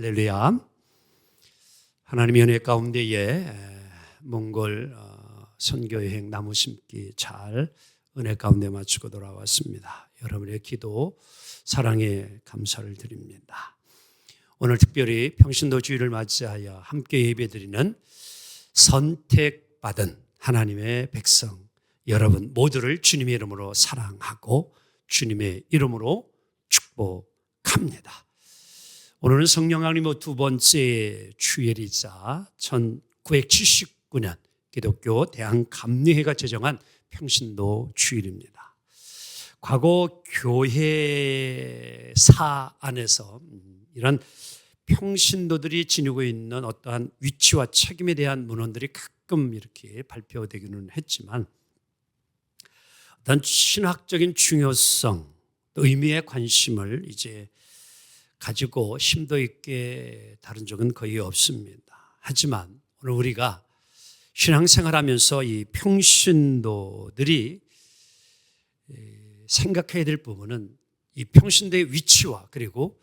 할렐루야. 하나님의 은혜 가운데에 몽골 선교여행 나무 심기 잘 은혜 가운데 마치고 돌아왔습니다. 여러분의 기도 사랑에 감사를 드립니다. 오늘 특별히 평신도 주일을 맞이하여 함께 예배드리는 선택받은 하나님의 백성 여러분 모두를 주님의 이름으로 사랑하고 주님의 이름으로 축복합니다. 오늘은 성령 강림의 두 번째 주일이자 1979년 기독교 대한감리회가 제정한 평신도 주일입니다. 과거 교회사 안에서 이런 평신도들이 지니고 있는 어떠한 위치와 책임에 대한 문헌들이 가끔 이렇게 발표되기는 했지만 어떤 신학적인 중요성, 또 의미에 관심을 이제 가지고 심도 있게 다룬 적은 거의 없습니다. 하지만 오늘 우리가 신앙생활하면서 이 평신도들이 생각해야 될 부분은 이 평신도의 위치와 그리고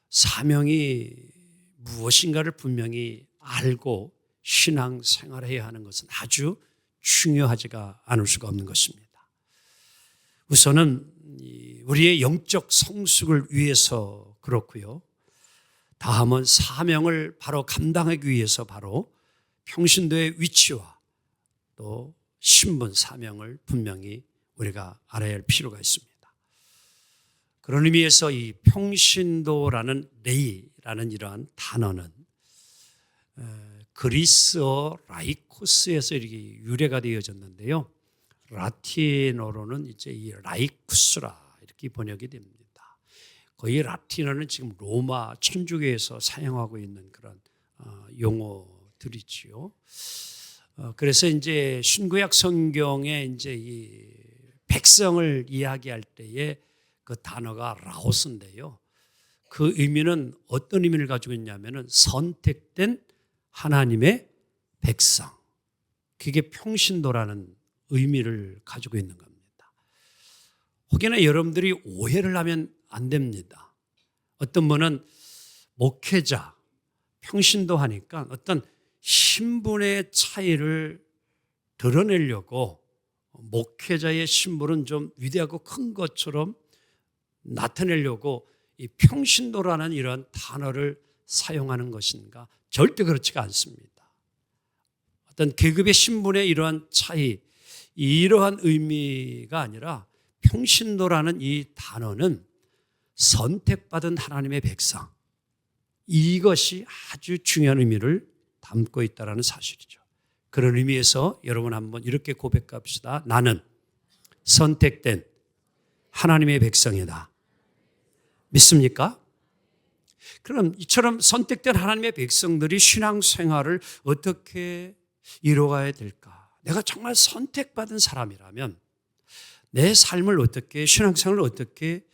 사명이 무엇인가를 분명히 알고 신앙생활해야 하는 것은 아주 중요하지가 않을 수가 없는 것입니다. 우선은 우리의 영적 성숙을 위해서 그렇고요. 다음은 사명을 바로 감당하기 위해서 바로 평신도의 위치와 또 신분 사명을 분명히 우리가 알아야 할 필요가 있습니다. 그런 의미에서 이 평신도라는 레이라는 이러한 단어는 그리스어 라이코스에서 이렇게 유래가 되어졌는데요. 라틴어로는 이제 이 라이쿠스라 이렇게 번역이 됩니다. 거의 라틴어는 지금 로마 천주교에서 사용하고 있는 그런 용어들이지요. 그래서 이제 신구약 성경에 이제 이 백성을 이야기할 때에 그 단어가 라오스인데요. 그 의미는 어떤 의미를 가지고 있냐면은 선택된 하나님의 백성. 그게 평신도라는 의미를 가지고 있는 겁니다. 혹여나 여러분들이 오해를 하면 안 됩니다. 어떤 분은 목회자, 평신도 하니까 어떤 신분의 차이를 드러내려고 목회자의 신분은 좀 위대하고 큰 것처럼 나타내려고 이 평신도라는 이런 단어를 사용하는 것인가? 절대 그렇지가 않습니다. 어떤 계급의 신분의 이러한 차이, 이러한 의미가 아니라 평신도라는 이 단어는 선택받은 하나님의 백성, 이것이 아주 중요한 의미를 담고 있다는 사실이죠. 그런 의미에서 여러분 한번 이렇게 고백합시다. 나는 선택된 하나님의 백성이다. 믿습니까? 그럼 이처럼 선택된 하나님의 백성들이 신앙생활을 어떻게 이루어가야 될까? 내가 정말 선택받은 사람이라면 내 삶을 어떻게, 신앙생활을 어떻게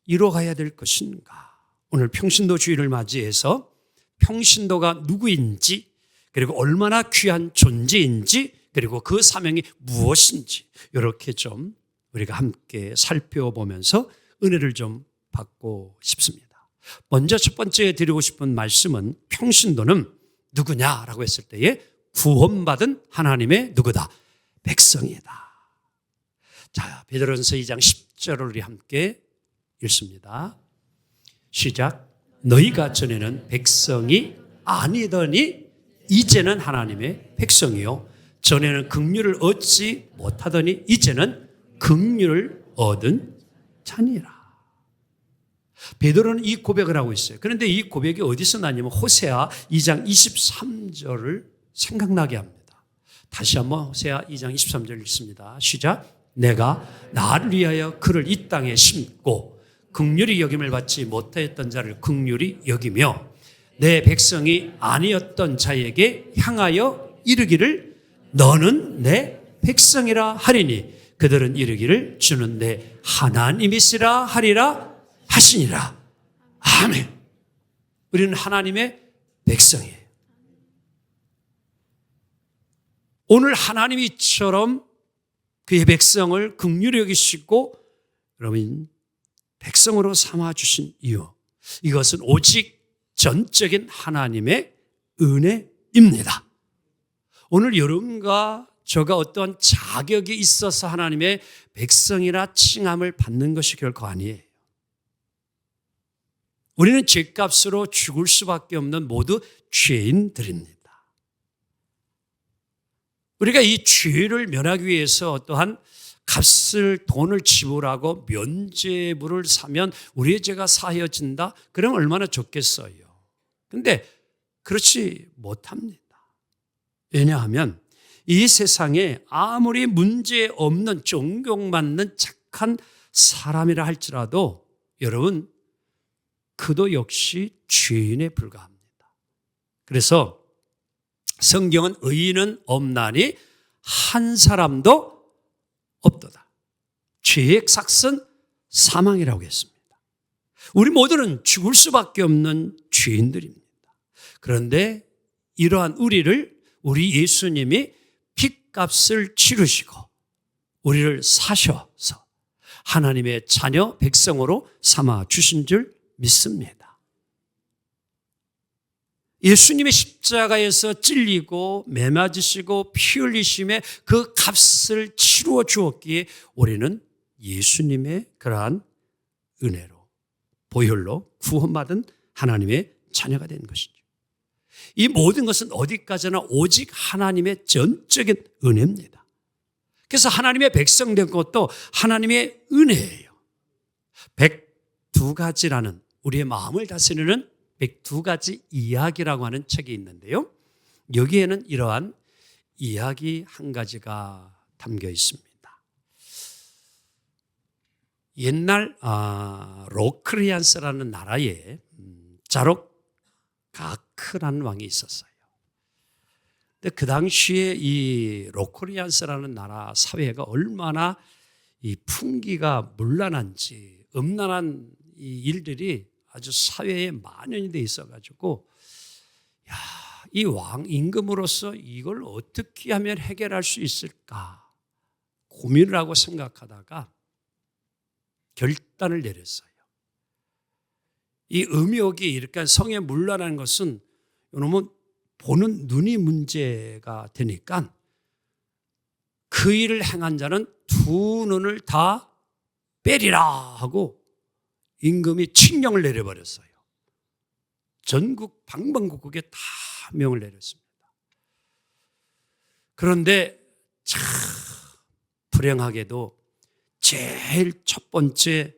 이루어가야 될 것인가? 오늘 평신도 주일을 맞이해서 평신도가 누구인지, 그리고 얼마나 귀한 존재인지, 그리고 그 사명이 무엇인지 이렇게 좀 우리가 함께 살펴보면서 은혜를 좀 받고 싶습니다. 먼저 첫 번째 드리고 싶은 말씀은 평신도는 누구냐라고 했을 때에 구원받은 하나님의 누구다? 백성이다. 자, 베드로전서 2장 10절을 우리 함께 읽습니다. 시작. 너희가 전에는 백성이 아니더니 이제는 하나님의 백성이요. 전에는 긍휼을 얻지 못하더니 이제는 긍휼을 얻은 자니라. 베드로는 이 고백을 하고 있어요. 그런데 이 고백이 어디서 나냐면 호세아 2장 23절을 생각나게 합니다. 다시 한번 호세아 2장 23절 읽습니다. 시작. 내가 나를 위하여 그를 이 땅에 심고 긍휼히 여김을 받지 못하였던 자를 긍휼히 여기며 내 백성이 아니었던 자에게 향하여 이르기를 너는 내 백성이라 하리니 그들은 이르기를 주는 내 하나님이시라 하리라 하시니라. 아멘. 우리는 하나님의 백성이에요. 오늘 하나님이 이처럼 그의 백성을 긍휼히 여기시고 여러분 백성으로 삼아주신 이유, 이것은 오직 전적인 하나님의 은혜입니다. 오늘 여러분과 저가 어떠한 자격이 있어서 하나님의 백성이라 칭함을 받는 것이 결코 아니에요. 우리는 죄값으로 죽을 수밖에 없는 모두 죄인들입니다. 우리가 이 죄를 면하기 위해서 어떠한 돈을 지불하고 면죄부를 사면 우리의 죄가 사해진다? 그럼 얼마나 좋겠어요. 그런데 그렇지 못합니다. 왜냐하면 이 세상에 아무리 문제 없는 존경받는 착한 사람이라 할지라도 여러분, 그도 역시 죄인에 불과합니다. 그래서 성경은 의인은 없나니 한 사람도 없도다. 죄의 삭은 사망이라고 했습니다. 우리 모두는 죽을 수밖에 없는 죄인들입니다. 그런데 이러한 우리를 우리 예수님이 핏값을 치르시고 우리를 사셔서 하나님의 자녀 백성으로 삼아 주신 줄 믿습니다. 예수님의 십자가에서 찔리고 매맞으시고 피 흘리심에 그 값을 치루어 주었기에 우리는 예수님의 그러한 은혜로 보혈로 구원받은 하나님의 자녀가 된 것이죠. 이 모든 것은 어디까지나 오직 하나님의 전적인 은혜입니다. 그래서 하나님의 백성 된 것도 하나님의 은혜예요. 102가지라는 우리의 마음을 다스리는 102가지 이야기라고 하는 책이 있는데요. 여기에는 이러한 이야기 한 가지가 담겨 있습니다. 옛날 로크리안스라는 나라에 자록 가크라는 왕이 있었어요. 근데 그 당시에 이 로크리안스라는 나라 사회가 얼마나 이 풍기가 문란한지 음란한 이 일들이 아주 사회에 만연이 돼 있어가지고 이 왕 임금으로서 이걸 어떻게 하면 해결할 수 있을까 고민을 하고 생각하다가 결단을 내렸어요. 이 음욕이 이렇게 성에 문란한 것은 이놈은 보는 눈이 문제가 되니까 그 일을 행한 자는 두 눈을 다 빼리라 하고 임금이 칙령을 내려버렸어요. 전국 방방곡곡에 다 명을 내렸습니다. 그런데 참 불행하게도 제일 첫 번째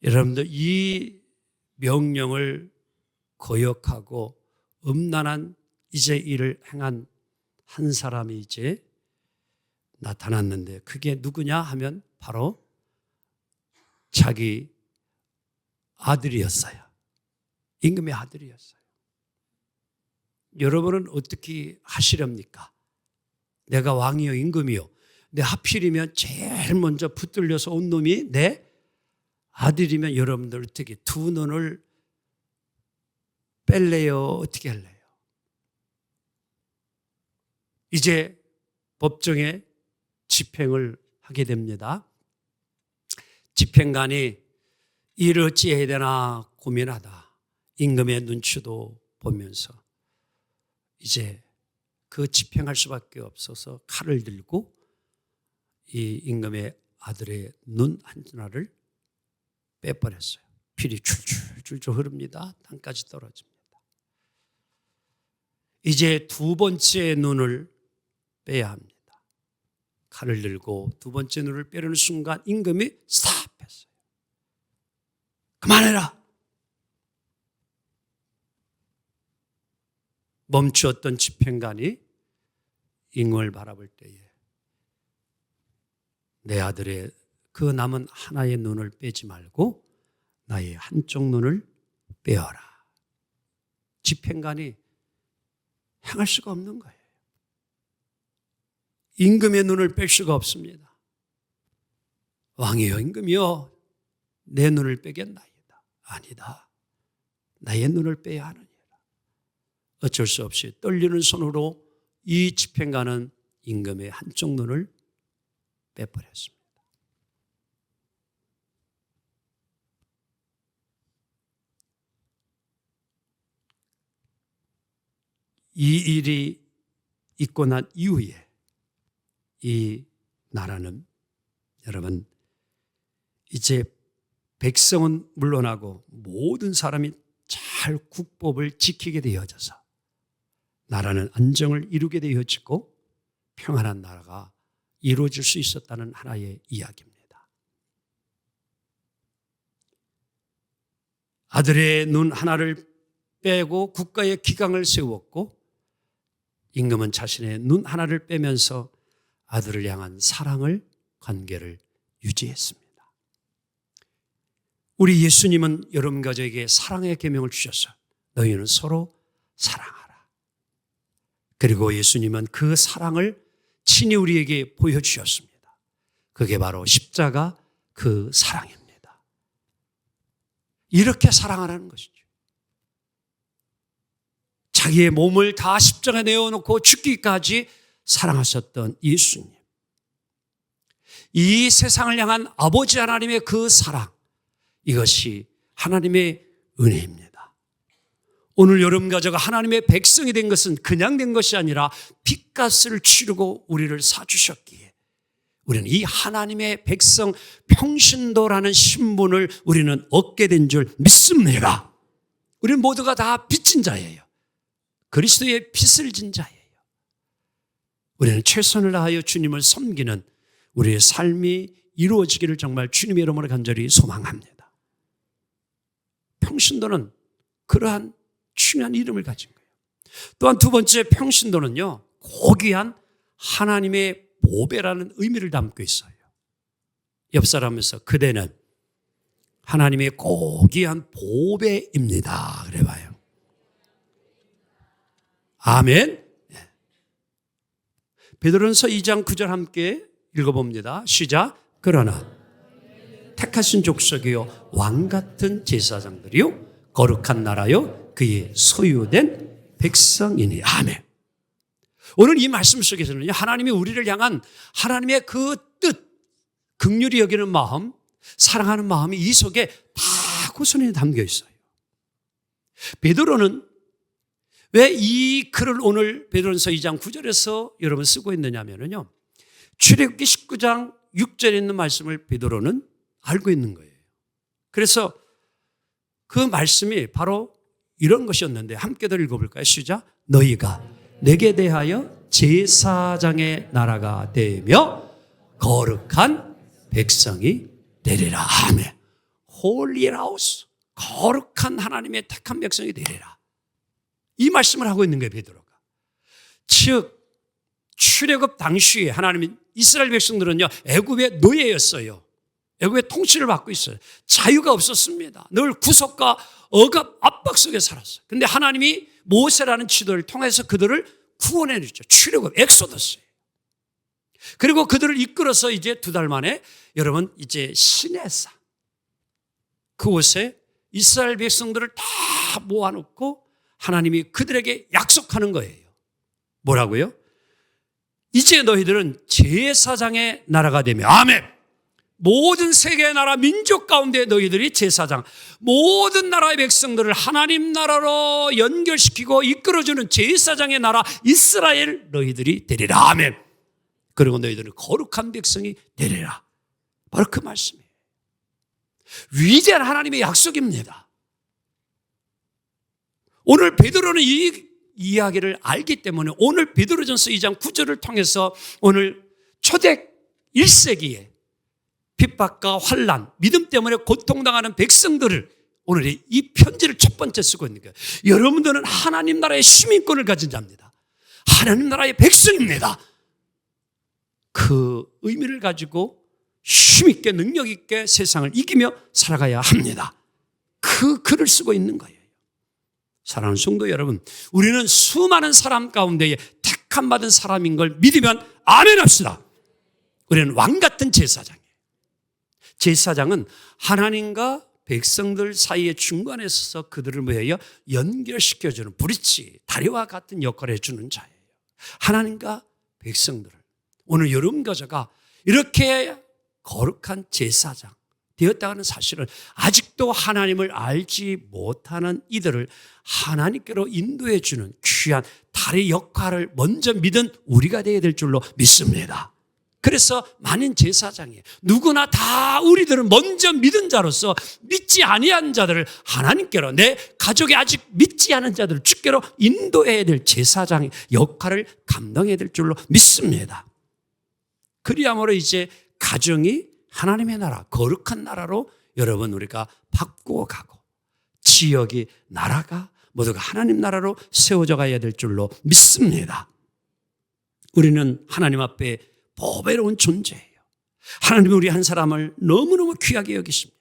여러분들 이 명령을 거역하고 음란한 이제 일을 행한 한 사람이 이제 나타났는데 그게 누구냐 하면 바로 자기 아들이었어요. 임금의 아들이었어요. 여러분은 어떻게 하시렵니까? 내가 왕이요 임금이요. 근데 하필이면 제일 먼저 붙들려서 온 놈이 내 아들이면 여러분들 어떻게 두 눈을 뺄래요? 어떻게 할래요? 이제 법정에 집행을 하게 됩니다. 집행관이 일을 어찌해야 되나 고민하다 임금의 눈치도 보면서 이제 그 집행할 수밖에 없어서 칼을 들고 이 임금의 아들의 눈 하나를 빼버렸어요. 피리 줄줄 흐릅니다. 땅까지 떨어집니다. 이제 두 번째 눈을 빼야 합니다. 칼을 들고 두 번째 눈을 빼려는 순간 임금이 스탑했어요. 그만해라. 멈추었던 집행관이 임금을 바라볼 때에 내 아들의 그 남은 하나의 눈을 빼지 말고 나의 한쪽 눈을 빼어라. 집행관이 행할 수가 없는 거예요. 임금의 눈을 뺄 수가 없습니다. 왕이여 임금이여 내 눈을 빼겠나이다. 아니다. 나의 눈을 빼야 하느니라. 어쩔 수 없이 떨리는 손으로 이 집행관은 임금의 한쪽 눈을 빼버렸습니다. 이 일이 있고 난 이후에 이 나라는 여러분 이제 백성은 물러나고 모든 사람이 잘 국법을 지키게 되어져서 나라는 안정을 이루게 되어지고 평안한 나라가 이루어질 수 있었다는 하나의 이야기입니다. 아들의 눈 하나를 빼고 국가의 기강을 세웠고 임금은 자신의 눈 하나를 빼면서 아들을 향한 사랑을 관계를 유지했습니다. 우리 예수님은 여러분 가족에게 사랑의 계명을 주셔서 너희는 서로 사랑하라. 그리고 예수님은 그 사랑을 친히 우리에게 보여주셨습니다. 그게 바로 십자가 그 사랑입니다. 이렇게 사랑하라는 것이죠. 자기의 몸을 다 십자가에 내어놓고 죽기까지 사랑하셨던 예수님. 이 세상을 향한 아버지 하나님의 그 사랑, 이것이 하나님의 은혜입니다. 오늘 여러분 가족 하나님의 백성이 된 것은 그냥 된 것이 아니라 핏값을 치르고 우리를 사주셨기에 우리는 이 하나님의 백성 평신도라는 신분을 우리는 얻게 된 줄 믿습니다. 우리는 모두가 다 빚진 자예요. 그리스도의 빚을 진 자예요. 우리는 최선을 다하여 주님을 섬기는 우리의 삶이 이루어지기를 정말 주님의 이름으로 간절히 소망합니다. 평신도는 그러한 중요한 이름을 가진 거예요. 또한 두 번째 평신도는요, 고귀한 하나님의 보배라는 의미를 담고 있어요. 옆 사람에서 그대는 하나님의 고귀한 보배입니다. 그래 봐요. 아멘. 베드로전서 2장 9절 함께 읽어봅니다. 시작. 그러나 택하신 족속이요 왕 같은 제사장들이요 거룩한 나라요 그의 소유된 백성이니. 아멘. 오늘 이 말씀 속에서는 하나님이 우리를 향한 하나님의 그 뜻, 긍휼히 여기는 마음, 사랑하는 마음이 이 속에 다 고스란히 담겨 있어요. 베드로는 왜 이 글을 오늘 베드로전서 2장 9절에서 여러분 쓰고 있느냐면요, 출애굽기 19장 6절에 있는 말씀을 베드로는 알고 있는 거예요. 그래서 그 말씀이 바로 이런 것이었는데 함께 더 읽어볼까요? 시작. 너희가 내게 대하여 제사장의 나라가 되며 거룩한 백성이 되리라. 아멘. 홀리 하우스, 거룩한 하나님의 택한 백성이 되리라. 이 말씀을 하고 있는 거예요, 베드로가. 즉 출애굽 당시에 하나님이 이스라엘 백성들은요 애굽의 노예였어요. 애굽의 통치를 받고 있어요. 자유가 없었습니다. 늘 구속과 억압, 압박 속에 살았어요. 그런데 하나님이 모세라는 지도를 통해서 그들을 구원해 주죠. 출애굽, 엑소더스예요. 그리고 그들을 이끌어서 이제 2달 만에 여러분 이제 시내산 그곳에 이스라엘 백성들을 다 모아놓고 하나님이 그들에게 약속하는 거예요. 뭐라고요? 이제 너희들은 제사장의 나라가 되며, 아멘. 모든 세계의 나라 민족 가운데 너희들이 제사장, 모든 나라의 백성들을 하나님 나라로 연결시키고 이끌어주는 제사장의 나라 이스라엘 너희들이 되리라. 아멘. 그리고 너희들은 거룩한 백성이 되리라. 바로 그 말씀이에요. 위대한 하나님의 약속입니다. 오늘 베드로는 이 이야기를 알기 때문에 오늘 베드로전서 2장 9절을 통해서 오늘 초대 1세기에 핍박과 환난, 믿음 때문에 고통당하는 백성들을 오늘 이 편지를 첫 번째 쓰고 있는 거예요. 여러분들은 하나님 나라의 시민권을 가진 자입니다. 하나님 나라의 백성입니다. 그 의미를 가지고 힘있게 능력있게 세상을 이기며 살아가야 합니다. 그 글을 쓰고 있는 거예요. 사랑하는 성도 여러분, 우리는 수많은 사람 가운데에 택함 받은 사람인 걸 믿으면 아멘 합시다. 우리는 왕 같은 제사장이에요. 제사장은 하나님과 백성들 사이의 중간에 서서 그들을 뭐예요? 연결시켜주는 브릿지, 다리와 같은 역할을 해주는 자예요. 하나님과 백성들을. 오늘 여러분 가져가 이렇게 거룩한 제사장, 되었다는 사실은 아직도 하나님을 알지 못하는 이들을 하나님께로 인도해 주는 귀한 달의 역할을 먼저 믿은 우리가 되어야 될 줄로 믿습니다. 그래서 많은 제사장이에요. 누구나 다 우리들은 먼저 믿은 자로서 믿지 아니한 자들을 하나님께로, 내 가족이 아직 믿지 않은 자들을 주께로 인도해야 될 제사장의 역할을 감당해야 될 줄로 믿습니다. 그리함으로 이제 가정이 하나님의 나라, 거룩한 나라로 여러분 우리가 바꾸어 가고, 지역이, 나라가 모두가 하나님 나라로 세워져 가야 될 줄로 믿습니다. 우리는 하나님 앞에 보배로운 존재예요. 하나님은 우리 한 사람을 너무너무 귀하게 여기십니다.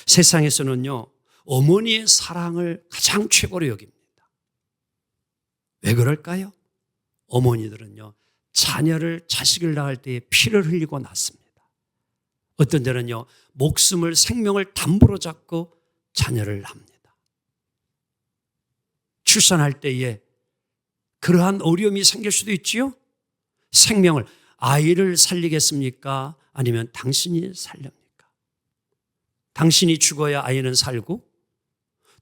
세상에서는요, 어머니의 사랑을 가장 최고로 여깁니다. 왜 그럴까요? 어머니들은요, 자식을 낳을 때에 피를 흘리고 낳습니다. 어떤 자는요, 목숨을, 생명을 담보로 잡고 자녀를 낳습니다. 출산할 때에 그러한 어려움이 생길 수도 있지요. 생명을, 아이를 살리겠습니까? 아니면 당신이 살렵니까? 당신이 죽어야 아이는 살고,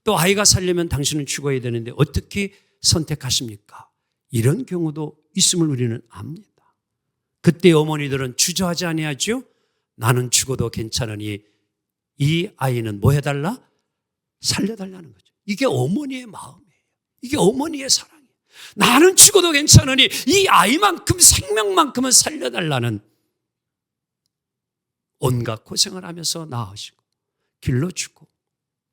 또 아이가 살려면 당신은 죽어야 되는데 어떻게 선택하십니까? 이런 경우도 있음을 우리는 압니다. 그때 어머니들은 주저하지 아니하죠. 나는 죽어도 괜찮으니 이 아이는 뭐 해달라? 살려달라는 거죠. 이게 어머니의 마음이에요. 이게 어머니의 사랑이에요. 나는 죽어도 괜찮으니 이 아이만큼, 생명만큼은 살려달라는, 온갖 고생을 하면서 낳으시고 길러주고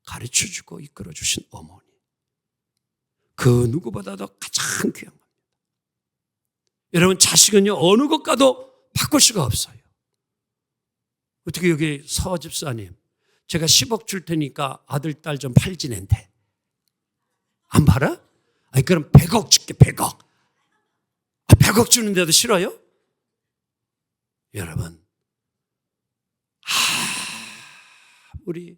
가르쳐주고 이끌어주신 어머니, 그 누구보다도 가장 귀한 겁니다. 여러분, 자식은요, 어느 것과도 바꿀 수가 없어요. 어떻게 여기 서 집사님, 제가 10억 줄 테니까 아들, 딸 좀 팔지낸데 안 팔아? 아니, 그럼 100억 줄게, 100억. 100억 주는데도 싫어요? 여러분, 우리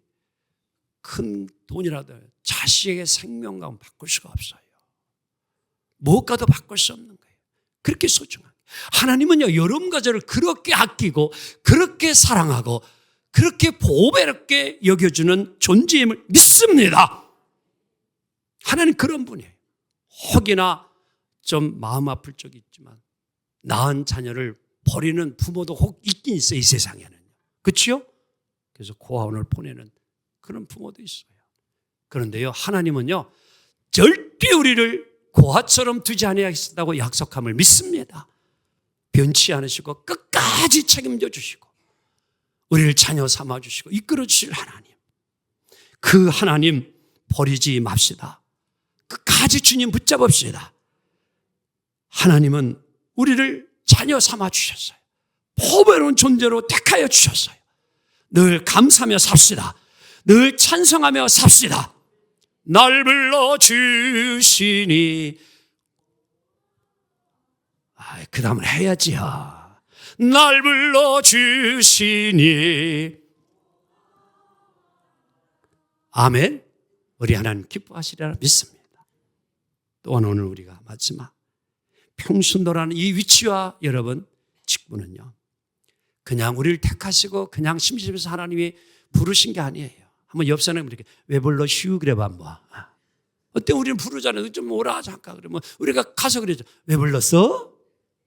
큰 돈이라도 자식의 생명감은 바꿀 수가 없어요. 무엇과도 바꿀 수 없는 거예요. 그렇게 소중한. 하나님은요, 여러분 가정을 그렇게 아끼고, 그렇게 사랑하고, 그렇게 보배롭게 여겨주는 존재임을 믿습니다. 하나님 그런 분이에요. 혹이나 좀 마음 아플 적이 있지만 낳은 자녀를 버리는 부모도 혹 있긴 있어요, 이 세상에는. 그렇죠? 그래서 고아원을 보내는 그런 부모도 있어요. 그런데요, 하나님은요, 절대 우리를 고아처럼 두지 아니하겠다고 약속함을 믿습니다. 변치 않으시고 끝까지 책임져 주시고 우리를 자녀 삼아 주시고 이끌어 주실 하나님, 그 하나님 버리지 맙시다. 끝까지 주님 붙잡읍시다. 하나님은 우리를 자녀 삼아 주셨어요. 보배로운 존재로 택하여 주셨어요. 늘 감사하며 삽시다. 늘 찬성하며 삽시다. 날 불러주시니, 그 다음은 해야지요. 날 불러주시니. 아멘. 우리 하나님 기뻐하시리라 믿습니다. 또한 오늘 우리가 마지막 평신도라는 이 위치와 여러분 직분은요, 그냥 우리를 택하시고 그냥 심심해서 하나님이 부르신 게 아니에요. 한번 옆 사람이 이렇게 왜 불러 쉬우 그래봐 뭐. 어때 우리는 부르잖아요. 좀 오라 잠깐 그러면 우리가 가서 그러죠. 왜 불렀어?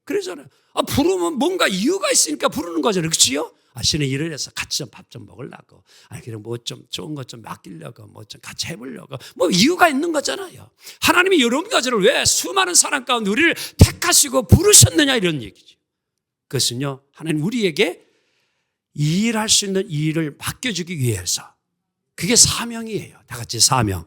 그러잖아요. 부르면 뭔가 이유가 있으니까 부르는 거잖아요. 그렇지요? 신의 일을 해서 같이 좀 밥 좀 먹으려고, 그냥 뭐 좀 좋은 것 좀 맡기려고, 뭐 좀 같이 해보려고, 뭐 이유가 있는 거잖아요. 하나님이 여러분 가지를 왜 수많은 사람 가운데 우리를 택하시고 부르셨느냐 이런 얘기죠. 그것은요, 하나님 우리에게 일할 수 있는 일을 맡겨주기 위해서. 그게 사명이에요. 다 같이 사명.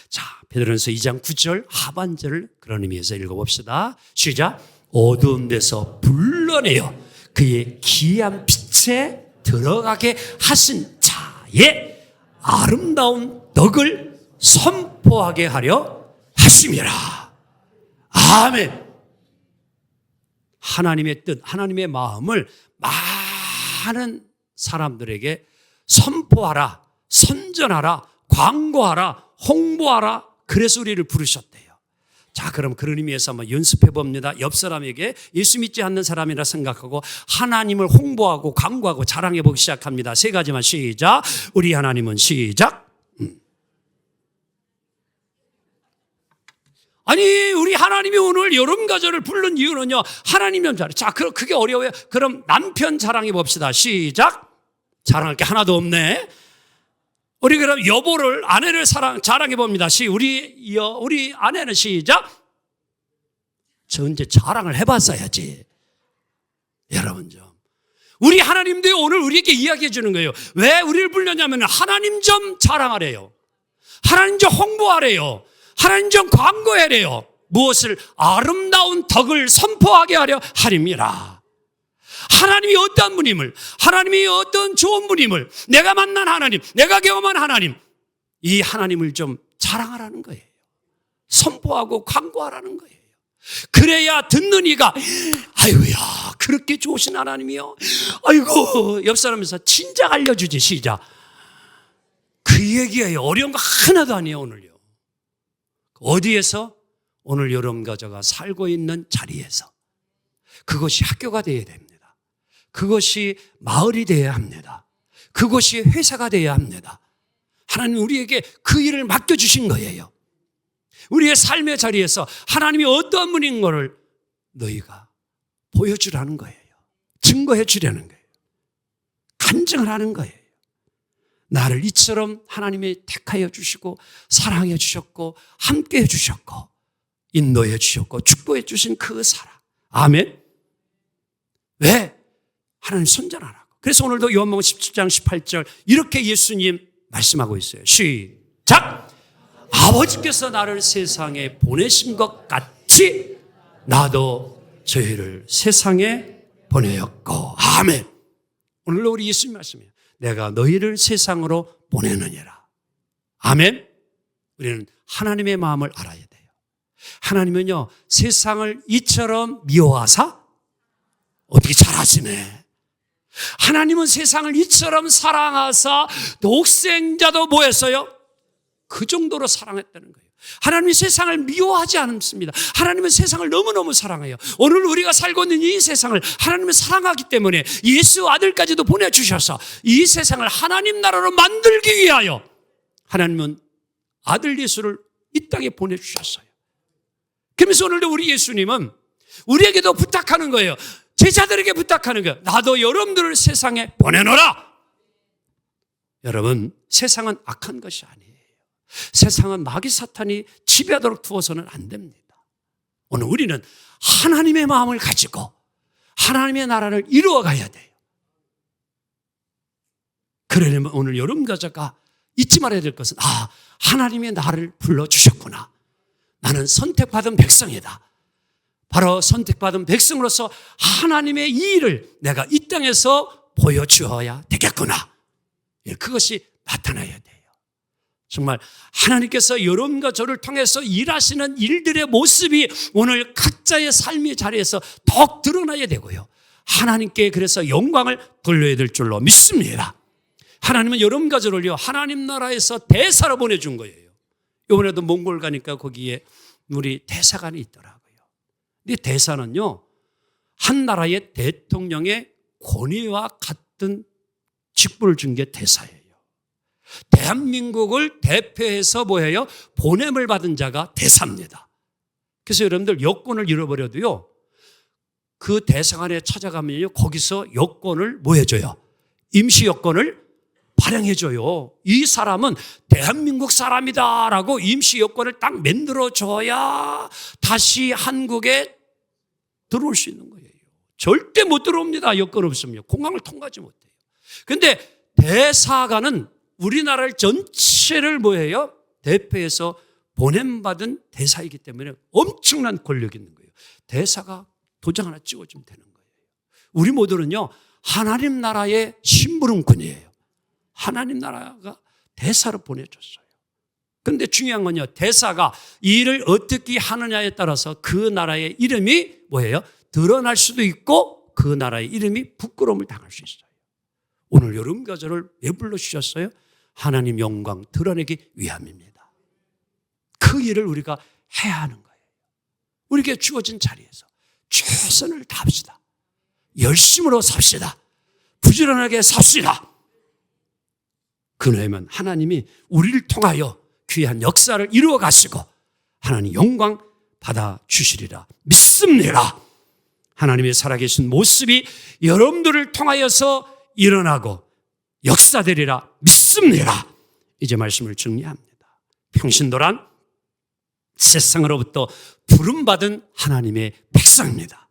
자, 베드로전서 2장 9절 하반절을 그런 의미에서 읽어봅시다. 시작. 어두운 데서 불러내어 그의 기이한 빛에 들어가게 하신 자의 아름다운 덕을 선포하게 하려 하심이라. 아멘. 하나님의 뜻, 하나님의 마음을 많은 사람들에게 선포하라, 선전하라, 광고하라, 홍보하라. 그래서 우리를 부르셨대요. 자, 그럼 그런 의미에서 한번 연습해 봅니다. 옆 사람에게 예수 믿지 않는 사람이라 생각하고 하나님을 홍보하고 광고하고 자랑해 보기 시작합니다. 세 가지만 시작. 우리 하나님은 시작. 아니, 우리 하나님이 오늘 여름가절을 부른 이유는요, 하나님은 잘해. 자, 그게 어려워요. 그럼 남편 자랑해 봅시다. 시작. 자랑할 게 하나도 없네. 우리 그럼 여보를, 아내를 자랑해 봅니다. 우리 아내는 시작. 저 이제 자랑을 해봤어야지. 여러분 좀. 우리 하나님도 오늘 우리에게 이야기해 주는 거예요. 왜 우리를 불렀냐면 하나님 좀 자랑하래요. 하나님 좀 홍보하래요. 하나님 좀 광고하래요. 무엇을? 아름다운 덕을 선포하게 하려 하림이라. 하나님이 어떠한 분임을, 하나님이 어떤 좋은 분임을, 내가 만난 하나님, 내가 경험한 하나님, 이 하나님을 좀 자랑하라는 거예요. 선포하고 광고하라는 거예요. 그래야 듣는 이가 아이고야 그렇게 좋으신 하나님이요. 아이고, 옆 사람에서 진작 알려주지. 시작. 그 얘기예요. 어려운 거 하나도 아니에요. 오늘요. 어디에서? 오늘 여러분과 살고 있는 자리에서. 그것이 학교가 되어야 됩니다. 그것이 마을이 되어야 합니다. 그것이 회사가 되어야 합니다. 하나님 우리에게 그 일을 맡겨주신 거예요. 우리의 삶의 자리에서 하나님이 어떤 분인 것을 너희가 보여주라는 거예요. 증거해 주려는 거예요. 간증을 하는 거예요. 나를 이처럼 하나님이 택하여 주시고 사랑해 주셨고 함께 해 주셨고 인도해 주셨고 축복해 주신 그 사랑. 아멘. 왜? 하나님 손전하라고. 그래서 오늘도 요한복음 17장 18절 이렇게 예수님 말씀하고 있어요. 시작. 아버지께서 나를 세상에 보내신 것 같이 나도 저희를 세상에 보내었고. 아멘. 오늘도 우리 예수님 말씀이에요. 내가 너희를 세상으로 보내느니라. 아멘. 우리는 하나님의 마음을 알아야 돼요. 하나님은요, 세상을 이처럼 미워하사 어떻게 잘하시네. 하나님은 세상을 이처럼 사랑하사 독생자도 뭐 했어요? 그 정도로 사랑했다는 거예요. 하나님이 세상을 미워하지 않습니다. 하나님은 세상을 너무너무 사랑해요. 오늘 우리가 살고 있는 이 세상을 하나님은 사랑하기 때문에 예수 아들까지도 보내주셔서 이 세상을 하나님 나라로 만들기 위하여 하나님은 아들 예수를 이 땅에 보내주셨어요. 그러면서 오늘도 우리 예수님은 우리에게도 부탁하는 거예요. 제자들에게 부탁하는 거예요. 나도 여러분들을 세상에 보내노라. 여러분, 세상은 악한 것이 아니에요. 세상은 마귀 사탄이 지배하도록 두어서는 안 됩니다. 오늘 우리는 하나님의 마음을 가지고 하나님의 나라를 이루어 가야 돼요. 그러려면 오늘 여러분과 제가 잊지 말아야 될 것은 하나님의 나를 불러주셨구나. 나는 선택받은 백성이다. 바로 선택받은 백성으로서 하나님의 이 일을 내가 이 땅에서 보여주어야 되겠구나. 그것이 나타나야 돼요. 정말 하나님께서 여러분과 저를 통해서 일하시는 일들의 모습이 오늘 각자의 삶의 자리에서 더욱 드러나야 되고요. 하나님께 그래서 영광을 돌려야 될 줄로 믿습니다. 하나님은 여러분과 저를요, 하나님 나라에서 대사로 보내준 거예요. 이번에도 몽골 가니까 거기에 우리 대사관이 있더라고요. 근데 대사는요, 한 나라의 대통령의 권위와 같은 직분을 준 게 대사예요. 대한민국을 대표해서 뭐예요? 보냄을 받은 자가 대사입니다. 그래서 여러분들 여권을 잃어버려도요, 그 대사관에 찾아가면요, 거기서 여권을 뭐 해줘요? 임시 여권을 발행해줘요. 이 사람은 대한민국 사람이다라고 임시 여권을 딱 만들어줘야 다시 한국에 들어올 수 있는 거예요. 절대 못 들어옵니다. 여권 없으면. 공항을 통과하지 못해요. 근데 대사관은 우리나라를 전체를 뭐예요? 대표해서 보냄받은 대사이기 때문에 엄청난 권력이 있는 거예요. 대사가 도장 하나 찍어주면 되는 거예요. 우리 모두는요, 하나님 나라의 심부름꾼이에요. 하나님 나라가 대사로 보내줬어요. 그런데 중요한 건요, 대사가 이 일을 어떻게 하느냐에 따라서 그 나라의 이름이 뭐예요? 드러날 수도 있고 그 나라의 이름이 부끄러움을 당할 수 있어요. 오늘 여러분과 저를 왜 불러주셨어요? 하나님 영광 드러내기 위함입니다. 그 일을 우리가 해야 하는 거예요. 우리에게 주어진 자리에서 최선을 다합시다. 열심으로 삽시다. 부지런하게 삽시다. 그러면 하나님이 우리를 통하여 귀한 역사를 이루어 가시고 하나님 영광 받아 주시리라 믿습니다. 하나님의 살아계신 모습이 여러분들을 통하여서 일어나고 역사되리라 믿습니다. 이제 말씀을 정리합니다. 평신도란 세상으로부터 부름받은 하나님의 백성입니다.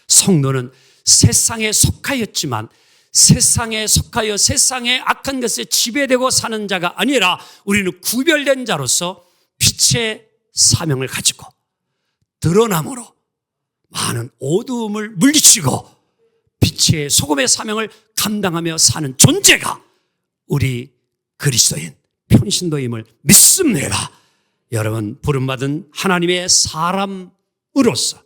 성도는 세상에 속하였지만 세상에 속하여 세상의 악한 것에 지배되고 사는 자가 아니라 우리는 구별된 자로서 빛의 사명을 가지고 드러남으로 많은 어두움을 물리치고 빛의 소금의 사명을 감당하며 사는 존재가 우리 그리스도인 평신도임을 믿습니다. 여러분 부름받은 하나님의 사람으로서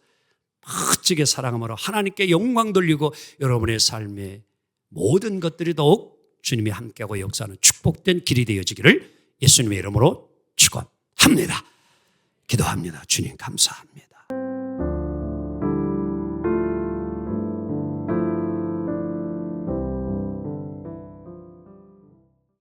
멋지게 사랑함으로 하나님께 영광 돌리고 여러분의 삶의 모든 것들이 더욱 주님이 함께하고 역사하는 축복된 길이 되어지기를 예수님의 이름으로 축원합니다. 기도합니다. 주님 감사합니다.